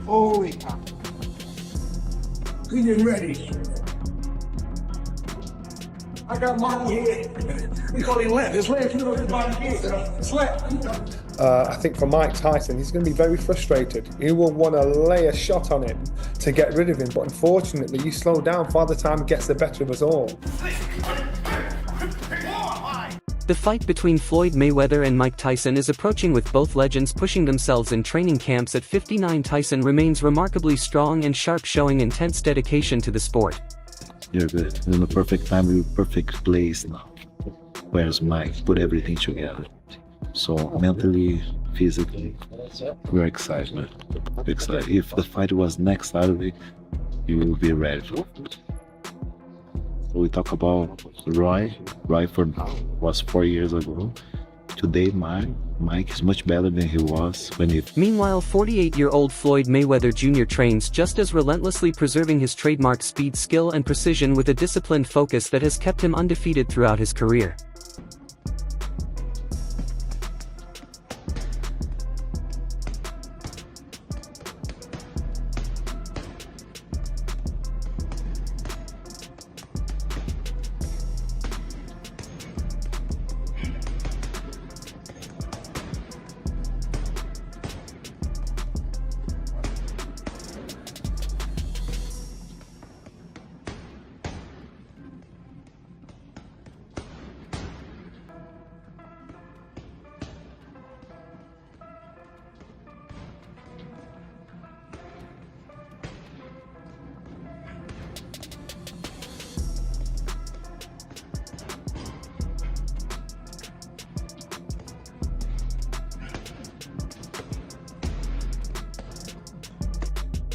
Holy cow. We getting ready. I got my head. We call him Lamp. His leg flew over his body head. It's Lamp. I think for Mike Tyson, he's going to be very frustrated. He will want to lay a shot on him to get rid of him, but unfortunately, you slow down Father Time gets the better of us all. The fight between Floyd Mayweather and Mike Tyson is approaching, with both legends pushing themselves in training camps. At 59, Tyson remains remarkably strong and sharp, showing intense dedication to the sport. You're good. In the perfect time, you're perfect place now. Where's Mike? Put everything together. So mentally, physically, we're excited, man. We're excited. If the fight was next Saturday, you will be ready for it. We talk about Roy was 4 years ago. Today, Mike is much better than he was when he... Meanwhile, 48-year-old Floyd Mayweather Jr. trains just as relentlessly, preserving his trademark speed, skill, and precision with a disciplined focus that has kept him undefeated throughout his career.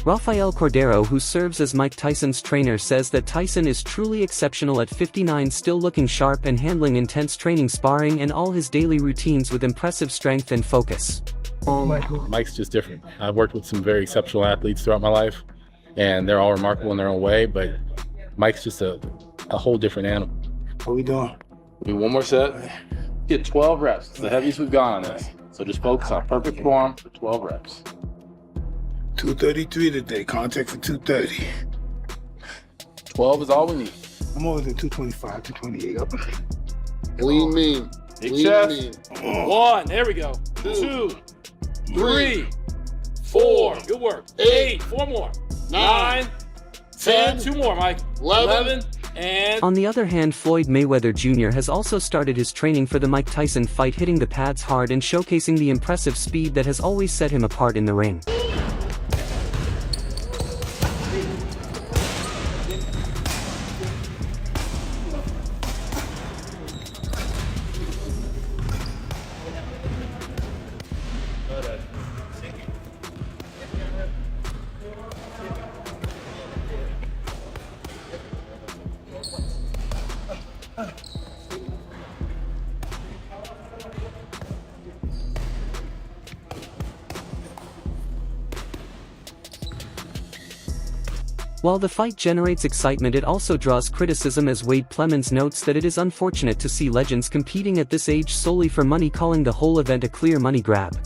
Rafael Cordero, who serves as Mike Tyson's trainer, says that Tyson is truly exceptional at 59, still looking sharp and handling intense training, sparring, and all his daily routines with impressive strength and focus. Mike's just different. I've worked with some very exceptional athletes throughout my life, and they're all remarkable in their own way, but Mike's just a whole different animal. What we doing? We do one more set. Get 12 reps. It's the heaviest we've gone on this. So just focus on perfect form for 12 reps. 233 today. Contact for 230. 12 is all we need. I'm always at 225, 228. Lean mean. Big Lean chest. mean. 1. There we go. 2, 3, 4. Good work. 8. 4 more. 9, 10. 2 more, Mike. 11. And on the other hand, Floyd Mayweather Jr. has also started his training for the Mike Tyson fight, hitting the pads hard and showcasing the impressive speed that has always set him apart in the ring. While the fight generates excitement, it also draws criticism, as Wade Plemons notes that it is unfortunate to see legends competing at this age solely for money, calling the whole event a clear money grab.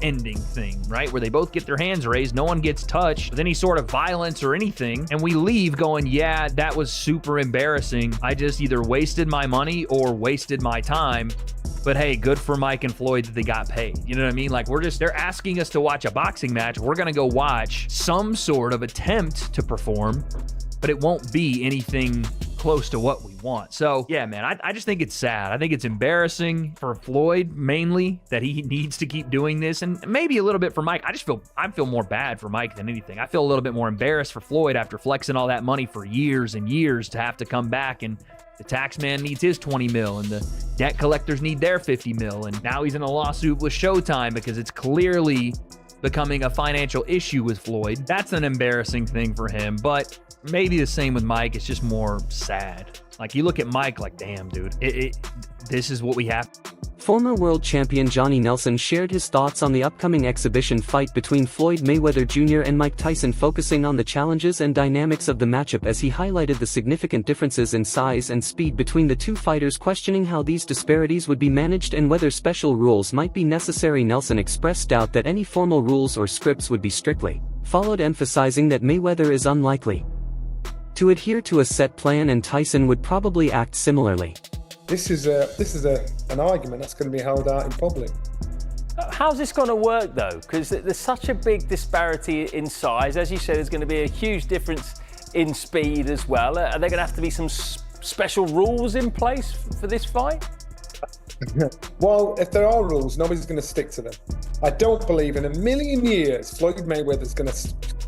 Ending thing, right? Where they both get their hands raised, no one gets touched with any sort of violence or anything, and we leave going, yeah, that was super embarrassing. I just either wasted my money or wasted my time. But hey, good for Mike and Floyd that they got paid. You know what I mean? Like, they're asking us to watch a boxing match. We're gonna go watch some sort of attempt to perform but it won't be anything close to what we want. So yeah, man, I just think it's sad. I think it's embarrassing for Floyd, mainly, that he needs to keep doing this, and maybe a little bit for Mike. I feel more bad for Mike than anything. I feel a little bit more embarrassed for Floyd after flexing all that money for years and years to have to come back, and the tax man needs his 20 mil and the debt collectors need their 50 mil, and now he's in a lawsuit with Showtime because it's clearly becoming a financial issue with Floyd. That's an embarrassing thing for him, but maybe the same with Mike. It's just more sad. Like, you look at Mike like, damn, dude, this is what we have. Former world champion Johnny Nelson shared his thoughts on the upcoming exhibition fight between Floyd Mayweather Jr. and Mike Tyson, focusing on the challenges and dynamics of the matchup as he highlighted the significant differences in size and speed between the two fighters, questioning how these disparities would be managed and whether special rules might be necessary. Nelson expressed doubt that any formal rules or scripts would be strictly followed, emphasizing that Mayweather is unlikely to adhere to a set plan and Tyson would probably act similarly. This is an argument that's going to be held out in public. How's this going to work though? Because there's such a big disparity in size. As you said, there's going to be a huge difference in speed as well. Are there going to have to be some special rules in place for this fight? Well, if there are rules, nobody's going to stick to them. I don't believe in a million years Floyd Mayweather is going to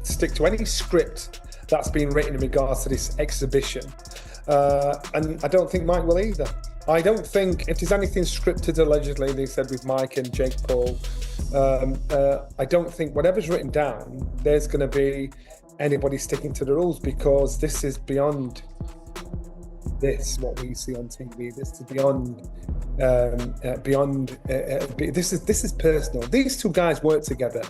stick to any script that's been written in regards to this exhibition. And I don't think Mike will either. I don't think, if there's anything scripted, allegedly, they said with Mike and Jake Paul, I don't think whatever's written down, there's going to be anybody sticking to the rules, because this is beyond what we see on TV. This is beyond this is personal. These two guys worked together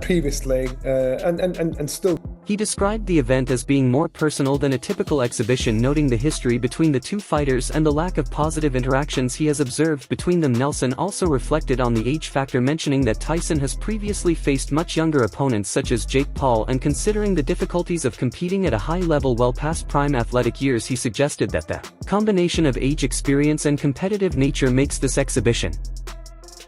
previously and still. He described the event as being more personal than a typical exhibition, noting the history between the two fighters and the lack of positive interactions he has observed between them. Nelson also reflected on the age factor, mentioning that Tyson has previously faced much younger opponents such as Jake Paul, and considering the difficulties of competing at a high level well past prime athletic years, he suggested that the combination of age, experience and competitive nature makes this exhibition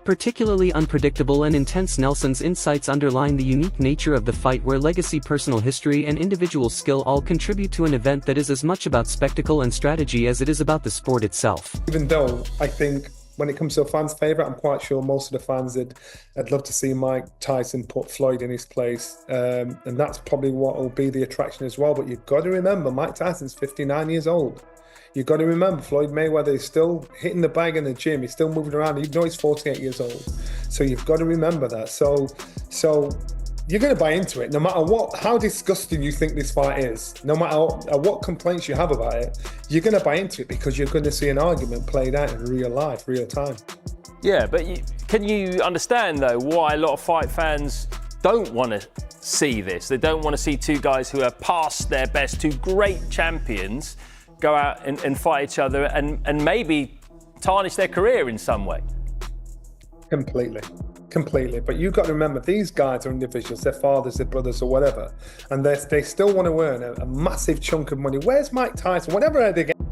particularly unpredictable and intense. Nelson's insights underline the unique nature of the fight, where legacy, personal history and individual skill all contribute to an event that is as much about spectacle and strategy as it is about the sport itself. Even though I think when it comes to a fan's favourite, I'm quite sure most of the fans I'd love to see Mike Tyson put Floyd in his place, and that's probably what will be the attraction as well. But you've got to remember, Mike Tyson's 59 years old. You've got to remember, Floyd Mayweather is still hitting the bag in the gym. He's still moving around, even though he's 48 years old. So you've got to remember that. So you're going to buy into it, no matter how disgusting you think this fight is, no matter what complaints you have about it, you're going to buy into it because you're going to see an argument played out in real life, real time. Yeah, but can you understand, though, why a lot of fight fans don't want to see this? They don't want to see two guys who are past their best, two great champions, go out and fight each other and maybe tarnish their career in some way. Completely. But you've got to remember, these guys are individuals, their fathers, their brothers or whatever, and they still want to earn a massive chunk of money. Where's Mike Tyson? Whatever are they getting?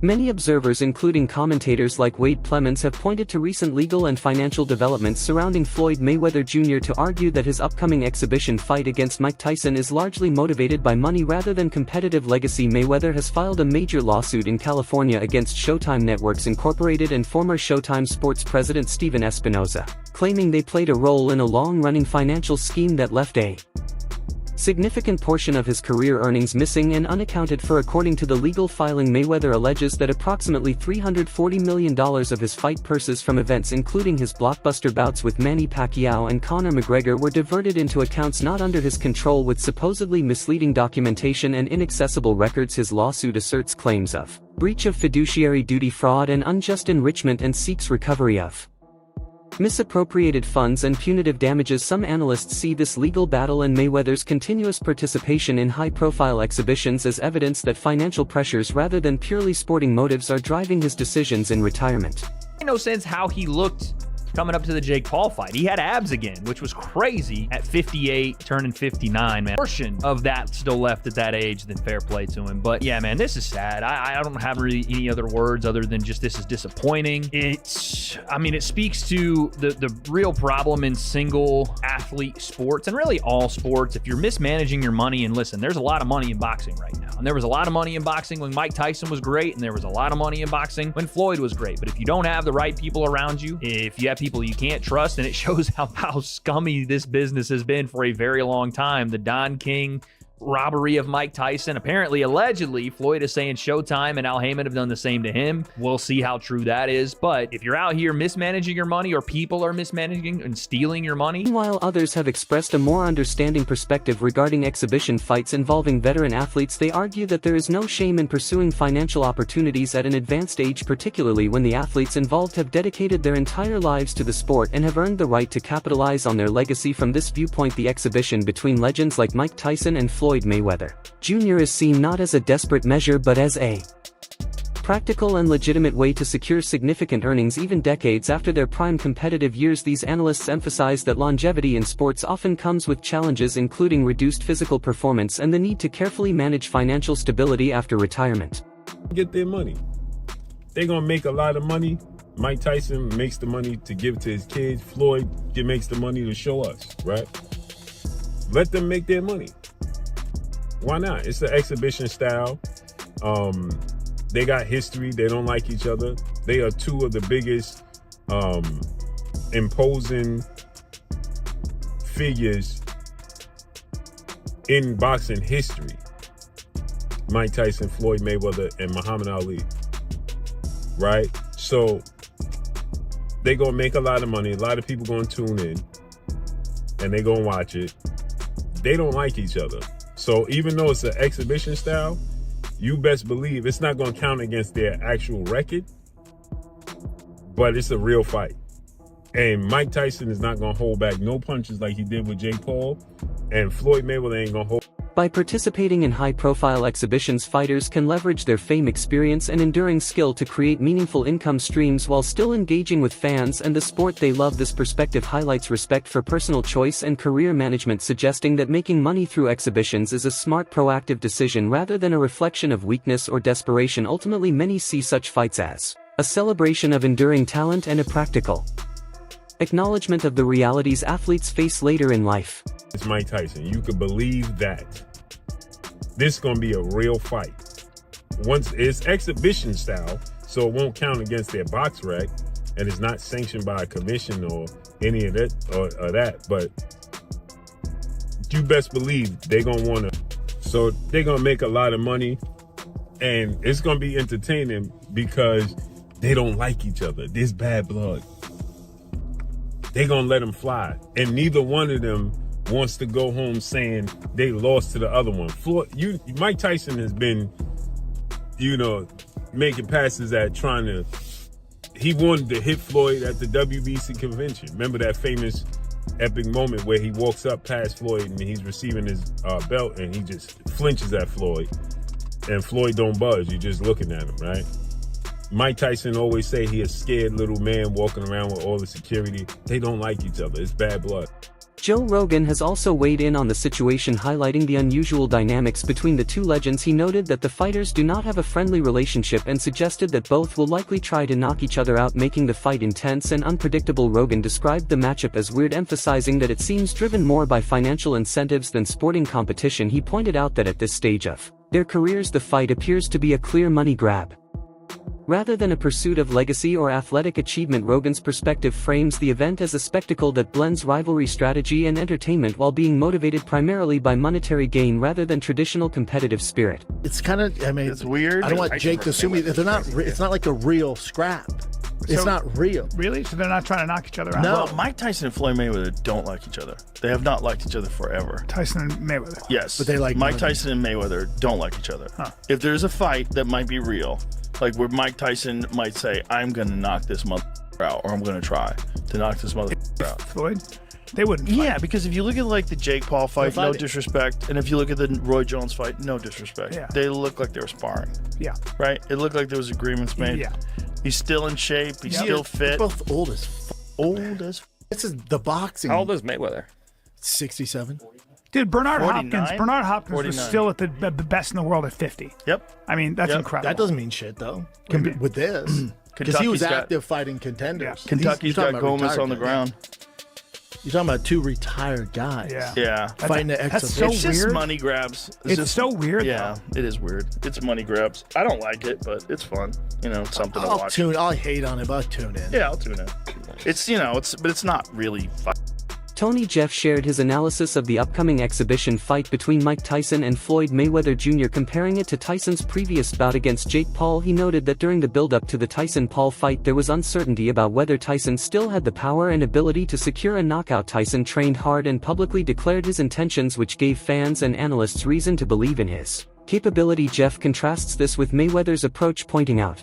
Many observers, including commentators like Wade Plemons, have pointed to recent legal and financial developments surrounding Floyd Mayweather Jr. to argue that his upcoming exhibition fight against Mike Tyson is largely motivated by money rather than competitive legacy. Mayweather has filed a major lawsuit in California against Showtime Networks Incorporated and former Showtime Sports president Steven Espinoza, claiming they played a role in a long-running financial scheme that left a significant portion of his career earnings missing and unaccounted for. According to the legal filing, Mayweather alleges that approximately $340 million of his fight purses from events including his blockbuster bouts with Manny Pacquiao and Conor McGregor were diverted into accounts not under his control, with supposedly misleading documentation and inaccessible records. His lawsuit asserts claims of breach of fiduciary duty, fraud and unjust enrichment, and seeks recovery of misappropriated funds and punitive damages. Some analysts see this legal battle and Mayweather's continuous participation in high-profile exhibitions as evidence that financial pressures rather than purely sporting motives are driving his decisions in retirement. No sense how he looked coming up to the Jake Paul fight. He had abs again, which was crazy at 58, turning 59, man. Portion of that still left at that age, then fair play to him. But yeah, man, this is sad. I don't have really any other words other than just this is disappointing. It speaks to the real problem in single athlete sports and really all sports. If you're mismanaging your money, and listen, there's a lot of money in boxing right now. And there was a lot of money in boxing when Mike Tyson was great, and there was a lot of money in boxing when Floyd was great. But if you don't have the right people around you, if you have people you can't trust, and it shows how scummy this business has been for a very long time. The Don King robbery of Mike Tyson. Apparently, allegedly, Floyd is saying Showtime and Al Heyman have done the same to him. We'll see how true that is. But if you're out here mismanaging your money, or people are mismanaging and stealing your money. Meanwhile, others have expressed a more understanding perspective regarding exhibition fights involving veteran athletes. They argue that there is no shame in pursuing financial opportunities at an advanced age, particularly when the athletes involved have dedicated their entire lives to the sport and have earned the right to capitalize on their legacy. From this viewpoint, the exhibition between legends like Mike Tyson and Floyd Mayweather Jr. is seen not as a desperate measure but as a practical and legitimate way to secure significant earnings even decades after their prime competitive years. These analysts emphasize that longevity in sports often comes with challenges, including reduced physical performance and the need to carefully manage financial stability after retirement. Get their money. They're gonna make a lot of money. Mike Tyson makes the money to give to his kids. Floyd makes the money to show us, right? Let them make their money. Why not? It's the exhibition style. They got history. They don't like each other. They are two of the biggest imposing figures in boxing history. Mike Tyson, Floyd Mayweather, and Muhammad Ali. Right? So they gonna make a lot of money. A lot of people gonna tune in and they gonna watch it. They don't like each other. So even though it's an exhibition style, you best believe it's not going to count against their actual record, but it's a real fight. And Mike Tyson is not going to hold back no punches like he did with Jake Paul, and Floyd Mayweather ain't going to hold. By participating in high-profile exhibitions, fighters can leverage their fame, experience, and enduring skill to create meaningful income streams while still engaging with fans and the sport they love. This perspective highlights respect for personal choice and career management, suggesting that making money through exhibitions is a smart, proactive decision rather than a reflection of weakness or desperation. Ultimately, many see such fights as a celebration of enduring talent and a practical acknowledgement of the realities athletes face later in life. It's Mike Tyson. You could believe that. This is going to be a real fight. Once it's exhibition style, so it won't count against their box rec, and it's not sanctioned by a commission or any of that or that. But you best believe they're going to want to. So they're going to make a lot of money, and it's going to be entertaining because they don't like each other. There's bad blood. They're going to let them fly, and neither one of them wants to go home saying they lost to the other one. Mike Tyson has been, making passes at trying to. He wanted to hit Floyd at the WBC convention. Remember that famous epic moment where he walks up past Floyd and he's receiving his belt and he just flinches at Floyd, and Floyd don't budge. You're just looking at him, right? Mike Tyson always say he a scared little man walking around with all the security. They don't like each other. It's bad blood. Joe Rogan has also weighed in on the situation, highlighting the unusual dynamics between the two legends. He noted that the fighters do not have a friendly relationship and suggested that both will likely try to knock each other out, making the fight intense and unpredictable. Rogan described the matchup as weird, emphasizing that it seems driven more by financial incentives than sporting competition. He pointed out that at this stage of their careers, the fight appears to be a clear money grab rather than a pursuit of legacy or athletic achievement. Rogan's perspective frames the event as a spectacle that blends rivalry, strategy, and entertainment while being motivated primarily by monetary gain rather than traditional competitive spirit. It's kind of, it's weird. I don't want Jake to assume they're not. It's not like a real scrap. It's not real. Really? So they're not trying to knock each other out? No. Well, Mike Tyson and Floyd Mayweather don't like each other. They have not liked each other forever. Tyson and Mayweather. Yes. But they like Mike Tyson and Mayweather don't like each other. Huh. If there's a fight that might be real, like where Mike Tyson might say, I'm going to knock this motherfucker out, or I'm going to try to knock this motherfucker out. Floyd? They wouldn't fight. Yeah, because if you look at like the Jake Paul fight, no disrespect, and if you look at the Roy Jones fight, no disrespect. Yeah. They look like they were sparring. Yeah. Right? It looked like there was agreements made. Yeah. He's still in shape. He's still fit. They're both old as old as. This is the boxing. How old is Mayweather? 67. Dude, Bernard 49? Hopkins. Bernard Hopkins was 49. still at the best in the world at 50. Yep. I mean, that's Yep. incredible. That doesn't mean shit though. With this, because he was Kentucky's got- active fighting contenders. Kentucky's You're got talking about Gomez retired on the guys. ground. You're talking about 2 retired guys. Yeah. Yeah. Fighting the that's exhibition. so It's just weird. money grabs. It's just, so weird, Yeah, it is weird. It's money grabs. I don't like it, but it's fun. It's something to watch. I'll hate on it, but I'll tune in. Yeah, I'll tune in. It's but it's not really fun. Tony Jeff shared his analysis of the upcoming exhibition fight between Mike Tyson and Floyd Mayweather Jr. comparing it to Tyson's previous bout against Jake Paul. He noted that during the build-up to the Tyson-Paul fight there was uncertainty about whether Tyson still had the power and ability to secure a knockout. Tyson trained hard and publicly declared his intentions, which gave fans and analysts reason to believe in his capability. Jeff contrasts this with Mayweather's approach, pointing out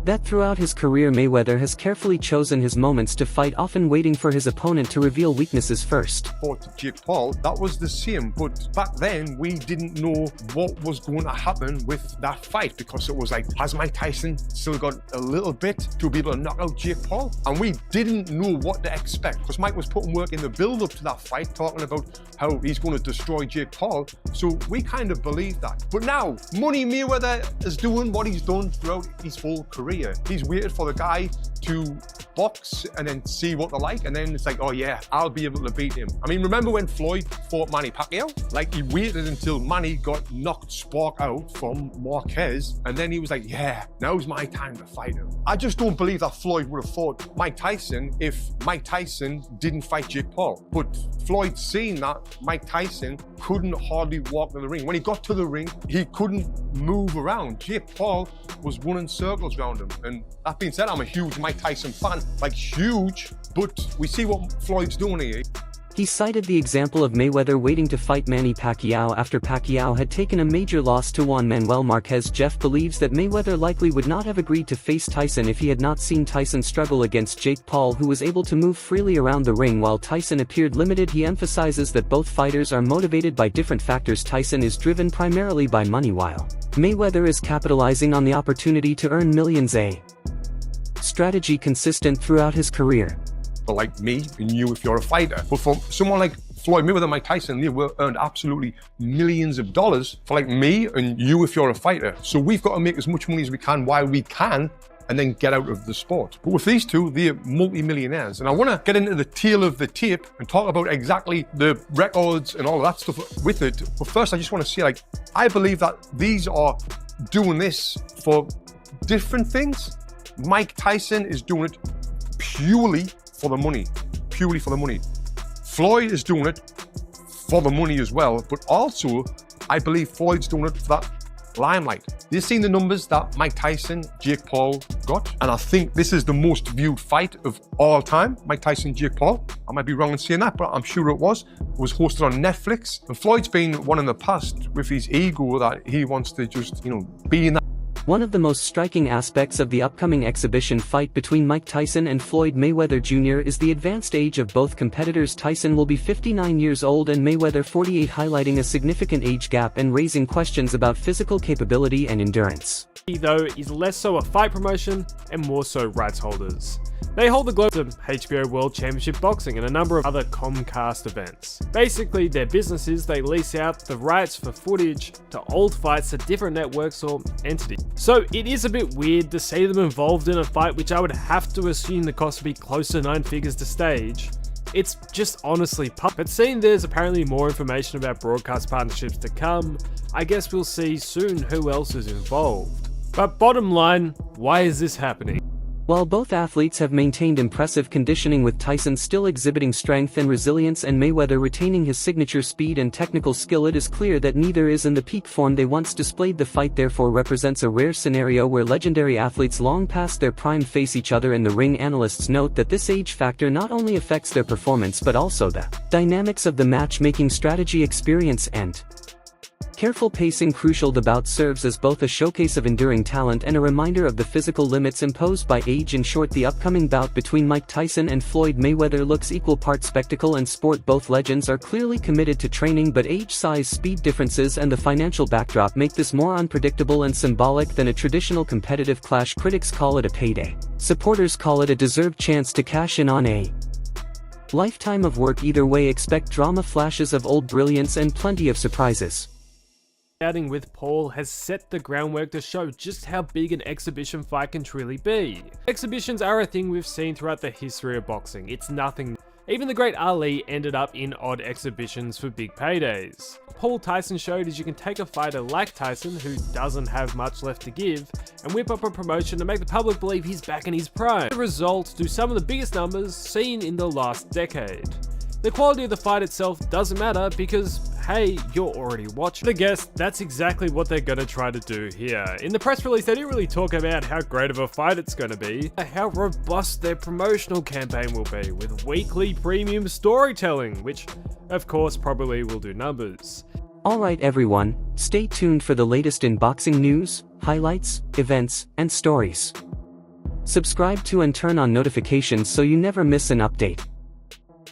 that throughout his career Mayweather has carefully chosen his moments to fight, often waiting for his opponent to reveal weaknesses first. Fought Jake Paul, that was the same, but back then we didn't know what was going to happen with that fight, because it was like, has Mike Tyson still got a little bit to be able to knock out Jake Paul? And we didn't know what to expect, because Mike was putting work in the build-up to that fight, talking about how he's going to destroy Jake Paul, so we kind of believed that. But now, Money Mayweather is doing what he's done throughout his whole career. He's waited for the guy to box and then see what they're like, and then it's like, oh yeah, I'll be able to beat him. I mean, remember when Floyd fought Manny Pacquiao? Like, he waited until Manny got knocked spark out from Marquez, and then he was like, yeah, now's my time to fight him. I just don't believe that Floyd would have fought Mike Tyson if Mike Tyson didn't fight Jake Paul. But Floyd seen that Mike Tyson couldn't hardly walk to the ring. When he got to the ring, he couldn't move around. Jake Paul was running circles around him. And that being said, I'm a huge Mike Tyson fan, like huge, but we see what Floyd's doing here. He cited the example of Mayweather waiting to fight Manny Pacquiao after Pacquiao had taken a major loss to Juan Manuel Marquez. Jeff believes that Mayweather likely would not have agreed to face Tyson if he had not seen Tyson struggle against Jake Paul, who was able to move freely around the ring while Tyson appeared limited. He emphasizes that both fighters are motivated by different factors. Tyson is driven primarily by money, while Mayweather is capitalizing on the opportunity to earn millions, a strategy consistent throughout his career. For like me and you if you're a fighter. But for someone like Floyd Mayweather and Mike Tyson, they were earned absolutely millions of dollars. For like me and you if you're a fighter. So we've got to make as much money as we can while we can, and then get out of the sport. But with these two, they're multi-millionaires. And I want to get into the tail of the tape and talk about exactly the records and all of that stuff with it. But first, I just want to say, like, I believe that these are doing this for different things. Mike Tyson is doing it purely for the money. Purely for the money. Floyd is doing it for the money as well, but also, I believe Floyd's doing it for that limelight. You've seen the numbers that Mike Tyson, Jake Paul got, and I think this is the most viewed fight of all time, Mike Tyson, Jake Paul. I might be wrong in saying that, but I'm sure it was. It was hosted on Netflix, and Floyd's been one in the past with his ego that he wants to just, be in that. One of the most striking aspects of the upcoming exhibition fight between Mike Tyson and Floyd Mayweather Jr. is the advanced age of both competitors. Tyson will be 59 years old and Mayweather 48, highlighting a significant age gap and raising questions about physical capability and endurance. Though is less so a fight promotion and more so rights holders. They hold the globe of HBO World Championship Boxing and a number of other Comcast events. Basically, their business is they lease out the rights for footage to old fights to different networks or entities. So it is a bit weird to see them involved in a fight which I would have to assume the cost would be close to 9 figures to stage. It's just honestly pumped. But seeing there's apparently more information about broadcast partnerships to come, I guess we'll see soon who else is involved. But bottom line, why is this happening? While both athletes have maintained impressive conditioning, with Tyson still exhibiting strength and resilience and Mayweather retaining his signature speed and technical skill, it is clear that neither is in the peak form they once displayed. The fight therefore represents a rare scenario where legendary athletes long past their prime face each other in the ring. Analysts note that this age factor not only affects their performance but also the dynamics of the matchmaking strategy, experience, and Careful pacing crucial. The bout serves as both a showcase of enduring talent and a reminder of the physical limits imposed by age. In short, the upcoming bout between Mike Tyson and Floyd Mayweather looks equal parts spectacle and sport. Both legends are clearly committed to training, but age, size, speed differences and the financial backdrop make this more unpredictable and symbolic than a traditional competitive clash. Critics call it a payday. Supporters call it a deserved chance to cash in on a lifetime of work. Either way, expect drama, flashes of old brilliance and plenty of surprises. Outing with Paul has set the groundwork to show just how big an exhibition fight can truly be. Exhibitions are a thing we've seen throughout the history of boxing. It's nothing. Even the great Ali ended up in odd exhibitions for big paydays. Paul Tyson showed is you can take a fighter like Tyson, who doesn't have much left to give, and whip up a promotion to make the public believe he's back in his prime. The results do some of the biggest numbers seen in the last decade. The quality of the fight itself doesn't matter because, hey, you're already watching. The guess, that's exactly what they're gonna try to do here. In the press release, they didn't really talk about how great of a fight it's gonna be, how robust their promotional campaign will be, with weekly premium storytelling, which, of course, probably will do numbers. Alright everyone, stay tuned for the latest in boxing news, highlights, events, and stories. Subscribe to and turn on notifications so you never miss an update.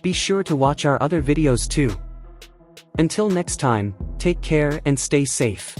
Be sure to watch our other videos too. Until next time, take care and stay safe.